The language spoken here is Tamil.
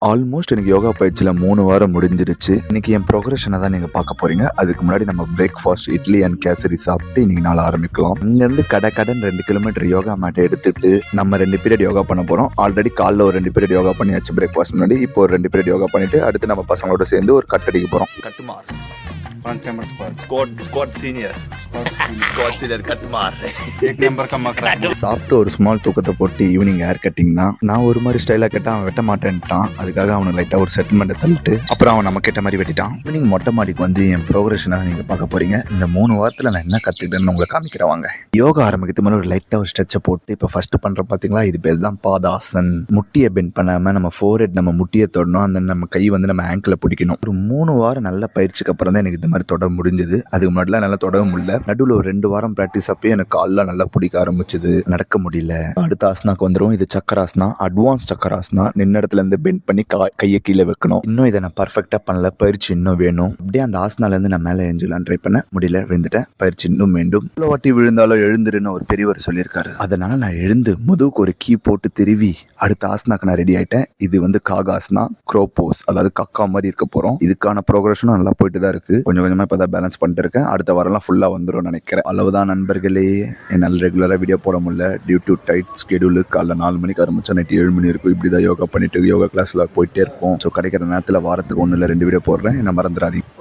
ஆல்மோஸ்ட் எனக்கு யோகா பயிற்சியில் 3 வாரம் முடிஞ்சிருச்சு. இன்னைக்கு என் ப்ரோக்ரஷனை தான் நீங்கள் பார்க்க போறீங்க. அதுக்கு முன்னாடி நம்ம பிரேக்ஃபாஸ்ட் இட்லி அண்ட் கேசரி சாப்பிட்டு இன்னைக்கு நாள் ஆரம்பிக்கலாம். இங்கேருந்து கடன் 2 கிலோமீட்டர் யோகா மேட்டை எடுத்துட்டு நம்ம 2 பீரியட் யோகா பண்ண போகிறோம். ஆல்ரெடி காலைல ஒரு 2 பீரியட் யோகா பண்ணியாச்சு பிரேக்ஃபாஸ்ட் முன்னாடி. இப்போ ஒரு 2 பீரியட் யோகா பண்ணிட்டு அடுத்து நம்ம பசங்களோட சேர்ந்து ஒரு கட் அடிக்க போகிறோம். கட்டுமார்ஸ் नंबर स्क्वाड सीनियर कट मार एक नंबर का मकरा சாப்பிட்டு ஒரு ஸ்மால் தூக்கத்தை போட்டு ஈவினிங் ஹேர் கட்டிங் தான். நான் ஒரு மாதிரி ஸ்டைலாக கேட்டால் அவன் வெட்ட மாட்டேன்ட்டான். அதுக்காக அவனுக்கு லைட்டாக ஒரு செட்டில்மெண்ட்டை தள்ளிட்டு அப்புறம் அவன் நம்ம கேட்ட மாதிரி வெட்டிட்டான். ஈவினிங் மொட்டை மாடிக்கு வந்து என் ப்ரோக்ரஷனை நீங்கள் பார்க்க போறீங்க. இந்த 3 வாரத்தில் நான் என்ன கற்றுக்கிட்டேன்னு உங்களை காமிக்கிறவாங்க. யோகா ஆரம்பிக்கிறது மாதிரி ஒரு லைட்டாக ஒரு ஸ்ட்ரெச்சை போட்டு இப்போ ஃபர்ஸ்ட் பண்ணுற பார்த்தீங்களா, இது பேர் தான் பாதாசன். முட்டியை பெண்ட் பண்ணாமல் நம்ம ஃபோர்ஹெட் நம்ம முட்டியை தொடணும். அந்த நம்ம கை வந்து நம்ம ஆங்கிளை பிடிக்கணும். ஒரு 3 வாரம் நல்ல பயிற்சிக்கு அப்புறம் தான் எனக்கு இந்த மாதிரி தொட முடிஞ்சது. அதுக்கு முன்னாடிலாம் நல்லா தொடர முடியல. நடுவில் ஒரு 2 வாரம் பிராக்டிஸ் அப்பயே எனக்கு கால்லாம் நல்லா பிடிக்க ஆரம்பிச்சது. நடக்க முடியல. அடுத்த ஆசனாக்கு வந்துடும். இது சக்கராசனா, அட்வான்ஸ் சக்கராசனா. நின்ன இடத்துல இருந்து பெண்ட் பண்ணி கையை கீழே வைக்கணும். இன்னும் இதை நான் பர்ஃபெக்டா பண்ணல. பயிற்சி இன்னும் வேணும். அப்படியே அந்த ஆசனால இருந்து நான் மேலே எழுஞ்சலாம் ட்ரை பண்ண முடியல, விழுந்துட்டேன். பயிற்சி இன்னும் வேண்டும். இவ்வளோ வாட்டி விழுந்தாலும் எழுந்துருன்னு ஒரு பெரியவர் சொல்லியிருக்காரு. அதனால நான் எழுந்து முதுகுக்கு ஒரு கீ போட்டு திருவி அடுத்த ஆசனாக்கு நான் ரெடி ஆயிட்டேன். இது வந்து காகாசனா, க்ரோபோஸ், அதாவது கக்கா மாதிரி இருக்க போறோம். இதுக்கான ப்ரோக்ரஷனும் நல்லா போயிட்டு தான் இருக்கு. கொஞ்சம் கொஞ்சமா இப்பதான் பேலன்ஸ் பண்ணிட்டு இருக்கேன். அடுத்த வாரம்லாம் ஃபுல்லா வந்துடும் நினைக்கிறேன். அவ்வளவுதான் நண்பர்களே. என்னால் ரெகுலரா வீடியோ போட முடியல டியூ டு டைட் ஸ்கெடியூலு. காலைல 4 மணிக்கு ஆரம்பிச்சா நைட்டு 7 மணி இருக்கும். இப்படிதான் யோகா பண்ணிட்டு யோகா கிளாஸ்ல போயிட்டே இருப்போம். ஸோ கிடைக்கிற நேரத்தில் வாரத்துக்கு 1 இல்லை 2 வீடியோ போடுறேன். என்ன மறந்துடாதீங்க.